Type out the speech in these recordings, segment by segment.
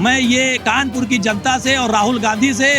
मैं ये कानपुर की जनता से और राहुल गांधी से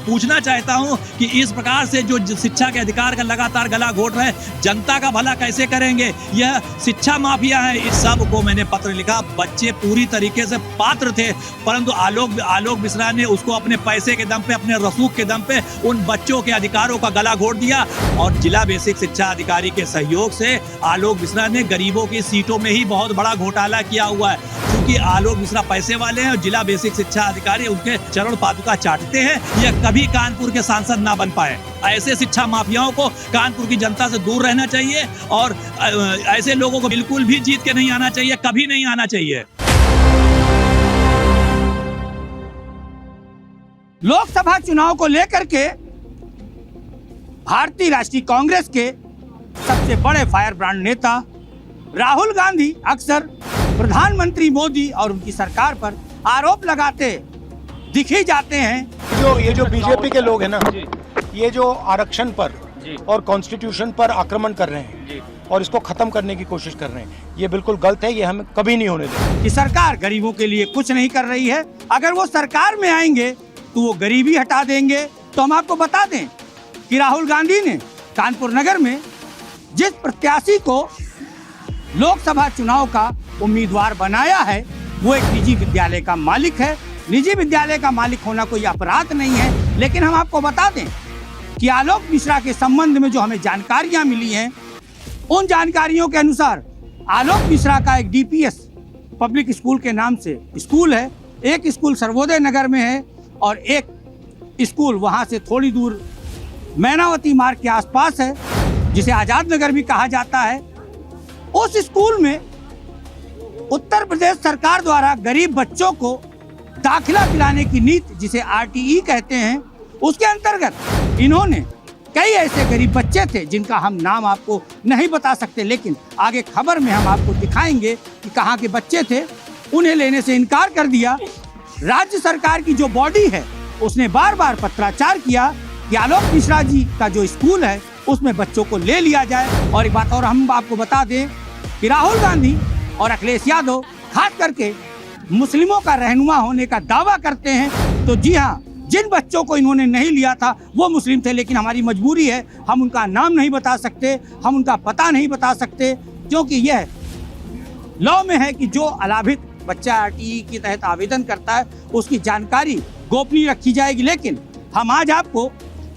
पूछना चाहता हूं कि इस प्रकार से जो शिक्षा के अधिकार का लगातार गला घोट रहे हैं, जनता का भला कैसे करेंगे? यह शिक्षा माफिया है। इस सब को मैंने पत्र लिखा। बच्चे पूरी तरीके से पात्र थे, परंतु आलोक मिश्रा ने उसको अपने पैसे के दम पे, अपने रसूख के दम पे उन बच्चों के अधिकारों का गला घोट दिया। और जिला बेसिक शिक्षा अधिकारी के सहयोग से आलोक मिश्रा ने गरीबों की सीटों में ही बहुत बड़ा घोटाला किया हुआ है, क्योंकि आलोक मिश्रा पैसे वाले हैं और जिला बेसिक शिक्षा अधिकारी उनके चरण पादुका चाटते हैं। यह कभी कानपुर के सांसद ना बन पाए। ऐसे शिक्षा माफियाओं को कानपुर की जनता से दूर रहना चाहिए और ऐसे लोगों को बिल्कुल भी जीत के नहीं आना चाहिए, कभी नहीं आना चाहिए। लोकसभा चुनाव को लेकर के भारतीय राष्ट्रीय कांग्रेस के सबसे बड़े फायर ब्रांड नेता राहुल गांधी अक्सर प्रधानमंत्री मोदी और उनकी सरकार पर आरोप लगाते दिख ही जाते हैं। ये जो बीजेपी के लोग हैं ना, ये जो आरक्षण पर और कॉन्स्टिट्यूशन पर आक्रमण कर रहे हैं और इसको खत्म करने की कोशिश कर रहे हैं, ये बिल्कुल गलत है। ये हमें कभी नहीं होने देंगे। कि सरकार गरीबों के लिए कुछ नहीं कर रही है। अगर वो सरकार में आएंगे तो वो गरीबी हटा देंगे। तो हम आपको बता दें कि राहुल गांधी ने कानपुर नगर में जिस प्रत्याशी को लोकसभा चुनाव का उम्मीदवार बनाया है, वो एक निजी विद्यालय का मालिक है। निजी विद्यालय का मालिक होना कोई अपराध नहीं है, लेकिन हम आपको बता दें कि आलोक मिश्रा के संबंध में जो हमें जानकारियां मिली हैं, उन जानकारियों के अनुसार आलोक मिश्रा का एक डीपीएस पब्लिक स्कूल के नाम से स्कूल है। एक स्कूल सर्वोदय नगर में है और एक स्कूल वहां से थोड़ी दूर मैनावती मार्ग के आसपास है, जिसे आजाद नगर भी कहा जाता है। उस स्कूल में उत्तर प्रदेश सरकार द्वारा गरीब बच्चों को दाखिला दिलाने की नीति, जिसे आरटीई कहते हैं, उसके अंतर्गत इन्होंने कई ऐसे गरीब बच्चे थे जिनका हम नाम आपको नहीं बता सकते, लेकिन आगे खबर में हम आपको दिखाएंगे कि कहाँ के बच्चे थे। उन्हें लेने से इनकार कर दिया। राज्य सरकार की जो बॉडी है उसने बार बार पत्राचार किया कि आलोक मिश्रा जी का जो स्कूल है उसमें बच्चों को ले लिया जाए। और एक बात और हम आपको बता दें कि राहुल गांधी और अखिलेश यादव खास करके मुस्लिमों का रहनुमा होने का दावा करते हैं। तो जी हाँ, जिन बच्चों को इन्होंने नहीं लिया था वो मुस्लिम थे, लेकिन हमारी मजबूरी है, हम उनका नाम नहीं बता सकते, हम उनका पता नहीं बता सकते, क्योंकि यह लॉ में है कि जो अलाभित बच्चा आरटीई के तहत आवेदन करता है उसकी जानकारी गोपनीय रखी जाएगी। लेकिन हम आज आपको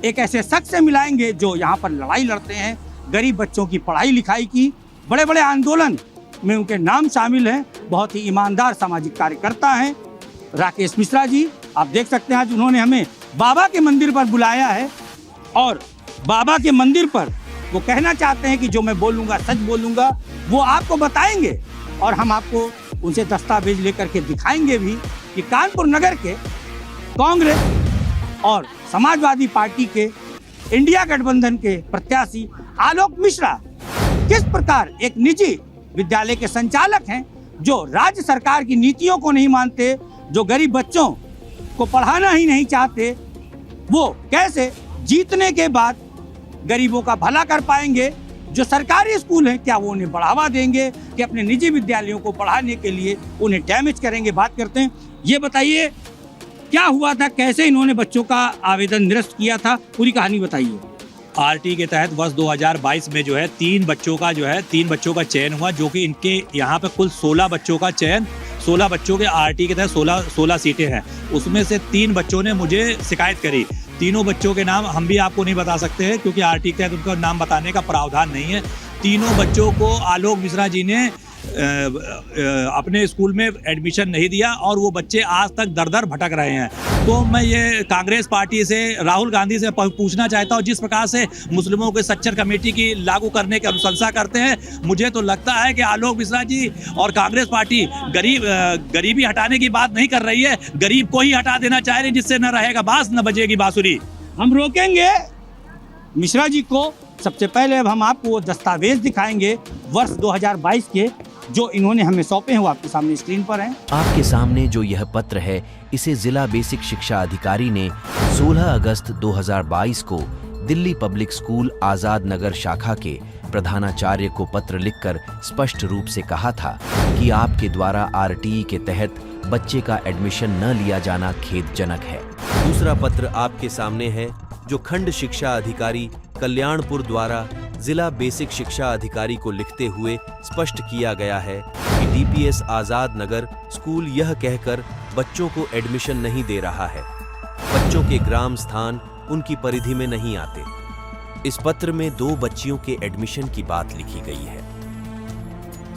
एक ऐसे शख्स से मिलाएंगे जो यहाँ पर लड़ाई लड़ते हैं गरीब बच्चों की पढ़ाई लिखाई की। बड़े बड़े आंदोलन में उनके नाम शामिल हैं। बहुत ही ईमानदार सामाजिक कार्यकर्ता हैं राकेश मिश्रा जी। आप देख सकते हैं आज उन्होंने हमें बाबा के मंदिर पर बुलाया है और बाबा के मंदिर पर वो कहना चाहते हैं कि जो मैं बोलूँगा सच बोलूँगा। वो आपको बताएंगे और हम आपको उनसे दस्तावेज लेकर के दिखाएंगे भी कि कानपुर नगर के कांग्रेस और समाजवादी पार्टी के इंडिया गठबंधन के प्रत्याशी आलोक मिश्रा किस प्रकार एक निजी विद्यालय के संचालक हैं, जो राज्य सरकार की नीतियों को नहीं मानते, जो गरीब बच्चों को पढ़ाना ही नहीं चाहते, वो कैसे जीतने के बाद गरीबों का भला कर पाएंगे। जो सरकारी स्कूल हैं क्या वो उन्हें बढ़ावा देंगे कि अपने निजी विद्यालयों को पढ़ाने के लिए उन्हें डैमेज करेंगे। बात करते हैं, ये बताइए क्या हुआ था, कैसे इन्होंने बच्चों का आवेदन निरस्त किया था, पूरी कहानी बताइए। आरटी के तहत वर्ष 2022 में जो है 3 बच्चों का चयन हुआ, जो कि इनके यहाँ पे कुल 16 बच्चों का चयन, 16 बच्चों के आरटी के तहत 16 सीटें हैं। उसमें से 3 बच्चों ने मुझे शिकायत करी। तीनों बच्चों के नाम हम भी आपको नहीं बता सकते हैं, क्योंकि आरटी के तहत उनका नाम बताने का प्रावधान नहीं है। तीनों बच्चों को आलोक मिश्रा जी ने अपने स्कूल में एडमिशन नहीं दिया और वो बच्चे आज तक दर दर भटक रहे हैं। तो मैं ये कांग्रेस पार्टी से, राहुल गांधी से पूछना चाहता हूँ, जिस प्रकार से मुस्लिमों के सच्चर कमेटी की लागू करने की अनुशंसा करते हैं, मुझे तो लगता है कि आलोक मिश्रा जी और कांग्रेस पार्टी गरीबी हटाने की बात नहीं कर रही है, गरीब को ही हटा देना चाह रही है, जिससे न रहेगा बांस न बजेगी बांसुरी। हम रोकेंगे मिश्रा जी को। सबसे पहले अब हम आपको वो दस्तावेज दिखाएंगे वर्ष 2022 के, जो इन्होंने हमें सौंपे हैं, वो आपके सामने स्क्रीन पर हैं। आपके सामने जो यह पत्र है, इसे जिला बेसिक शिक्षा अधिकारी ने 16 अगस्त 2022 को दिल्ली पब्लिक स्कूल आजाद नगर शाखा के प्रधानाचार्य को पत्र लिखकर स्पष्ट रूप से कहा था कि आपके द्वारा आरटीई के तहत बच्चे का एडमिशन न लिया जाना खेदजनक है। दूसरा पत्र आपके सामने है, जो खंड शिक्षा अधिकारी कल्याणपुर द्वारा जिला बेसिक शिक्षा अधिकारी को लिखते हुए स्पष्ट किया गया है कि डीपीएस आजाद नगर स्कूल यह कहकर बच्चों को एडमिशन नहीं दे रहा है, बच्चों के ग्राम स्थान उनकी परिधि में नहीं आते। इस पत्र में 2 बच्चियों के एडमिशन की बात लिखी गई है।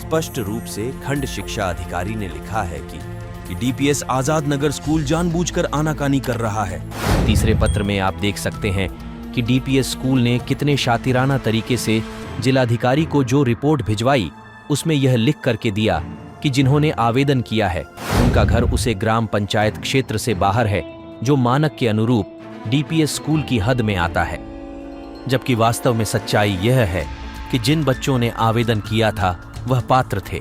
स्पष्ट रूप से खंड शिक्षा अधिकारी ने लिखा है कि डीपीएस आजाद नगर स्कूल जानबूझकर आनाकानी कर रहा है। तीसरे पत्र में आप देख सकते हैं कि डीपीएस स्कूल ने कितने शातिराना तरीके से जिलाधिकारी को जो रिपोर्ट भिजवाई उसमें यह लिख करके दिया कि जिन्होंने आवेदन किया है उनका घर उसे ग्राम पंचायत क्षेत्र से बाहर है, जो मानक के अनुरूप डीपीएस स्कूल की हद में आता है। जबकि वास्तव में सच्चाई यह है कि जिन बच्चों ने आवेदन किया था वह पात्र थे।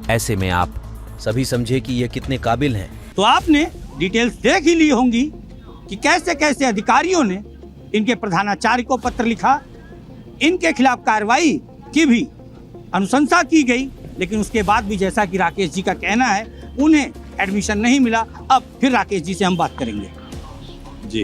ऐसे में आप सभी समझे कि यह कितने काबिल हैं। तो आपने डिटेल्स देख ही ली होंगी कि कैसे कैसे अधिकारियों ने इनके प्रधानाचार्य को पत्र लिखा, इनके खिलाफ कार्रवाई की भी अनुशंसा की गई, लेकिन उसके बाद भी जैसा कि राकेश जी का कहना है उन्हें एडमिशन नहीं मिला। अब फिर राकेश जी से हम बात करेंगे। जी,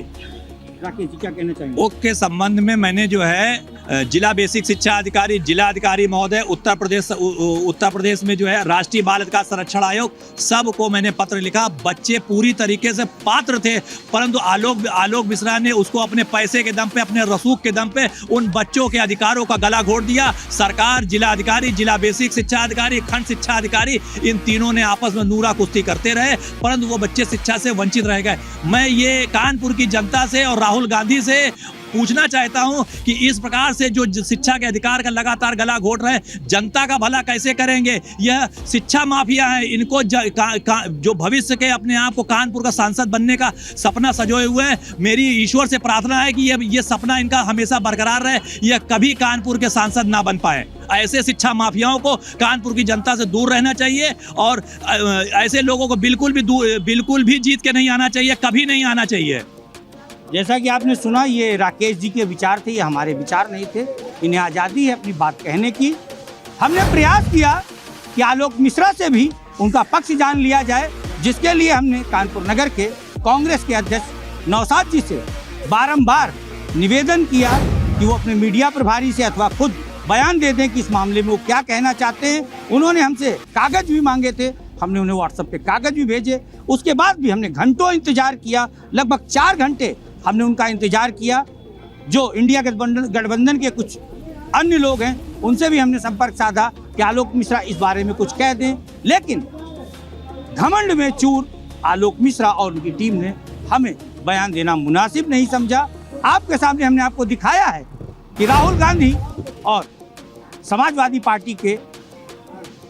राकेश जी क्या कहना चाहेंगे? के संबंध में मैंने जो है जिला बेसिक शिक्षा अधिकारी, जिला अधिकारी महोदय, उत्तर प्रदेश में जो है राष्ट्रीय बाल अधिकार संरक्षण आयोग, सबको मैंने पत्र लिखा। बच्चे पूरी तरीके से पात्र थे, परंतु आलोक मिश्रा ने उसको अपने पैसे के दम पे, अपने रसूख के दम पे उन बच्चों के अधिकारों का गला घोट दिया। सरकार, जिला अधिकारी, जिला बेसिक शिक्षा अधिकारी, खंड शिक्षा अधिकारी, इन तीनों ने आपस में नूरा कुश्ती करते रहे, परंतु वो बच्चे शिक्षा से वंचित रह गए। मैं ये कानपुर की जनता से और राहुल गांधी से पूछना चाहता हूं कि इस प्रकार से जो शिक्षा के अधिकार का लगातार गला घोट रहे हैं, जनता का भला कैसे करेंगे? यह शिक्षा माफिया है। इनको जो भविष्य के अपने आप को कानपुर का सांसद बनने का सपना सजोए हुए हैं, मेरी ईश्वर से प्रार्थना है कि ये सपना इनका हमेशा बरकरार रहे, यह कभी कानपुर के सांसद ना बन पाए। ऐसे शिक्षा माफियाओं को कानपुर की जनता से दूर रहना चाहिए और ऐसे लोगों को बिल्कुल भी जीत के नहीं आना चाहिए, कभी नहीं आना चाहिए। जैसा कि आपने सुना, ये राकेश जी के विचार थे, ये हमारे विचार नहीं थे। इन्हें आज़ादी है अपनी बात कहने की। हमने प्रयास किया कि आलोक मिश्रा से भी उनका पक्ष जान लिया जाए, जिसके लिए हमने कानपुर नगर के कांग्रेस के अध्यक्ष नौशाद जी से बारंबार निवेदन किया कि वो अपने मीडिया प्रभारी से अथवा खुद बयान दे दें कि इस मामले में वो क्या कहना चाहते हैं। उन्होंने हमसे कागज भी मांगे थे, हमने उन्हें व्हाट्सएप पे कागज भी भेजे। उसके बाद भी हमने घंटों इंतजार किया, लगभग 4 घंटे हमने उनका इंतजार किया। जो इंडिया गठबंधन के कुछ अन्य लोग हैं, उनसे भी हमने संपर्क साधा कि आलोक मिश्रा इस बारे में कुछ कह दें, लेकिन घमंड में चूर आलोक मिश्रा और उनकी टीम ने हमें बयान देना मुनासिब नहीं समझा। आपके सामने हमने आपको दिखाया है कि राहुल गांधी और समाजवादी पार्टी के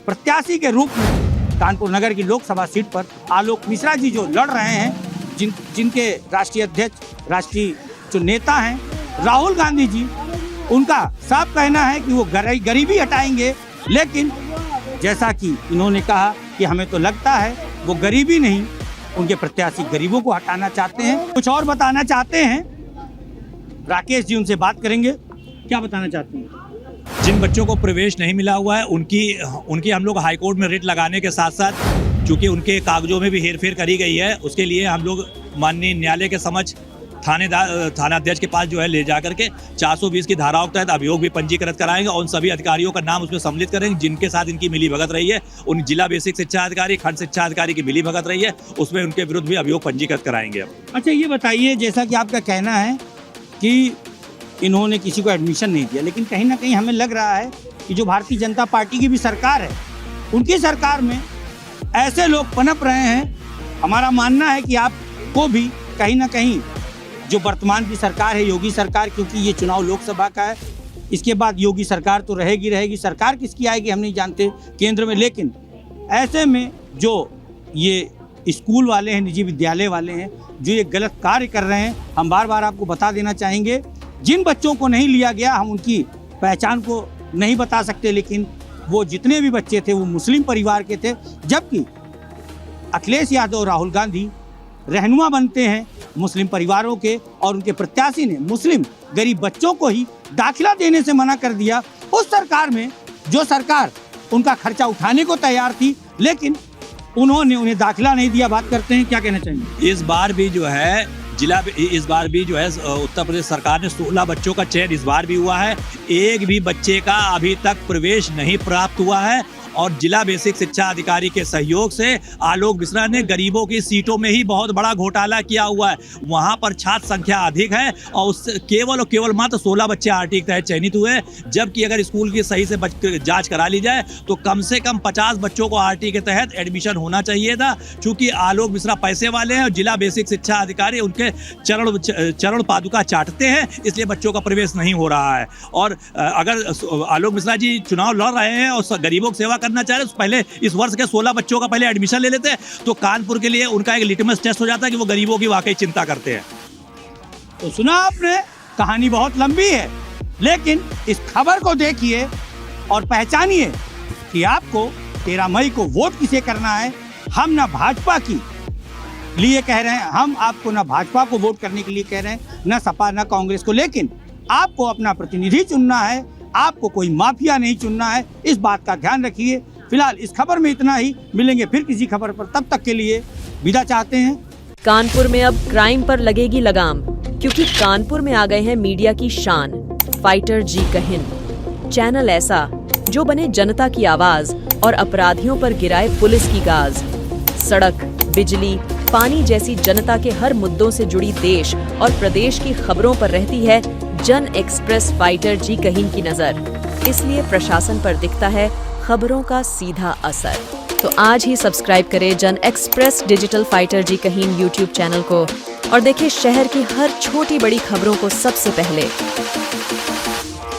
प्रत्याशी के रूप में कानपुर नगर की लोकसभा सीट पर आलोक मिश्रा जी जो लड़ रहे हैं, जिनके राष्ट्रीय अध्यक्ष, राष्ट्रीय जो नेता हैं राहुल गांधी जी, उनका साफ कहना है कि वो गरीबी हटाएंगे। लेकिन जैसा कि इन्होंने कहा कि हमें तो लगता है वो गरीबी नहीं, उनके प्रत्याशी गरीबों को हटाना चाहते हैं, कुछ और बताना चाहते हैं। राकेश जी उनसे बात करेंगे, क्या बताना चाहते हैं? जिन बच्चों को प्रवेश नहीं मिला हुआ है उनकी हम लोग हाईकोर्ट में रिट लगाने के साथ साथ, चूंकि उनके कागजों में भी हेरफेर करी गई है, उसके लिए हम लोग माननीय न्यायालय के समक्ष थानाध्यक्ष के पास जो है ले जाकर के 420 की धाराओं के तहत अभियोग भी पंजीकृत कराएंगे और उन सभी अधिकारियों का नाम उसमें सम्मिलित करेंगे जिनके साथ इनकी मिली भगत रही है। उन जिला बेसिक शिक्षा अधिकारी, खंड शिक्षा अधिकारी की मिली भगत रही है, उसमें उनके विरुद्ध भी अभियोग पंजीकृत कराएंगे। अच्छा, ये बताइए, जैसा कि आपका कहना है कि इन्होंने किसी को एडमिशन नहीं दिया, लेकिन कहीं ना कहीं हमें लग रहा है कि जो भारतीय जनता पार्टी की भी सरकार है, उनकी सरकार में ऐसे लोग पनप रहे हैं। हमारा मानना है कि आपको भी कहीं ना कहीं जो वर्तमान की सरकार है, योगी सरकार, क्योंकि ये चुनाव लोकसभा का है, इसके बाद योगी सरकार तो रहेगी। सरकार किसकी आएगी हम नहीं जानते केंद्र में, लेकिन ऐसे में जो ये स्कूल वाले हैं, निजी विद्यालय वाले हैं, जो ये गलत कार्य कर रहे हैं, हम बार बार आपको बता देना चाहेंगे। जिन बच्चों को नहीं लिया गया, हम उनकी पहचान को नहीं बता सकते, लेकिन वो जितने भी बच्चे थे वो मुस्लिम परिवार के थे, जबकि अखिलेश यादव और राहुल गांधी रहनुमा बनते हैं मुस्लिम परिवारों के, और उनके प्रत्याशी ने मुस्लिम गरीब बच्चों को ही दाखिला देने से मना कर दिया। उस सरकार में जो सरकार उनका खर्चा उठाने को तैयार थी, लेकिन उन्होंने उन्हें दाखिला नहीं दिया। बात करते हैं, क्या कहना चाहेंगे? इस बार भी जो है उत्तर प्रदेश सरकार ने 16 बच्चों का चयन इस बार भी हुआ है। एक भी बच्चे का अभी तक प्रवेश नहीं प्राप्त हुआ है और जिला बेसिक शिक्षा अधिकारी के सहयोग से आलोक मिश्रा ने गरीबों की सीटों में ही बहुत बड़ा घोटाला किया हुआ है। वहां पर छात्र संख्या अधिक है और उससे केवल मात्र 16 बच्चे आरटी के तहत चयनित हुए, जबकि अगर स्कूल की सही से जांच करा ली जाए तो कम से कम 50 बच्चों को आरटी के तहत एडमिशन होना चाहिए था। चूंकि आलोक मिश्रा पैसे वाले हैं और जिला बेसिक शिक्षा अधिकारी उनके चरण पादुका चाटते हैं, इसलिए बच्चों का प्रवेश नहीं हो रहा है। और अगर आलोक मिश्रा जी चुनाव लड़ रहे हैं और गरीबों की सेवा करना चाह रहे तो पहले इस वर्ष के 16 बच्चों का पहले एडमिशन ले लेते तो कानपुर के लिए उनका एक लिटमस टेस्ट हो जाता कि वो गरीबों की वाकई चिंता करते हैं। तो सुना आपने, कहानी बहुत लंबी है, लेकिन इस खबर को देखिए और पहचानिए कि आपको 13 मई को वोट किसे करना है। हम ना भाजपा की लिए कह रहे हैं, हम आपको ना भाजपा को वोट करने के लिए कह रहे हैं, ना सपा ना कांग्रेस को, लेकिन आपको अपना प्रतिनिधि चुनना है, आपको कोई माफिया नहीं चुनना है। इस बात का ध्यान रखिए। फिलहाल इस खबर में इतना ही, मिलेंगे फिर किसी खबर पर, तब तक के लिए विदा चाहते हैं। कानपुर में अब क्राइम पर लगेगी लगाम, क्योंकि कानपुर में आ गए हैं मीडिया की शान, फाइटर जी कहिन। चैनल ऐसा जो बने जनता की आवाज और अपराधियों पर गिराए पुलिस की गाज। सड़क, बिजली, पानी जैसी जनता के हर मुद्दों से जुड़ी देश और प्रदेश की खबरों पर रहती है जन एक्सप्रेस फाइटर जी कहिन की नजर। इसलिए प्रशासन पर दिखता है खबरों का सीधा असर। तो आज ही सब्सक्राइब करें जन एक्सप्रेस डिजिटल फाइटर जी कहिन यूट्यूब चैनल को और देखें शहर की हर छोटी बड़ी खबरों को सबसे पहले।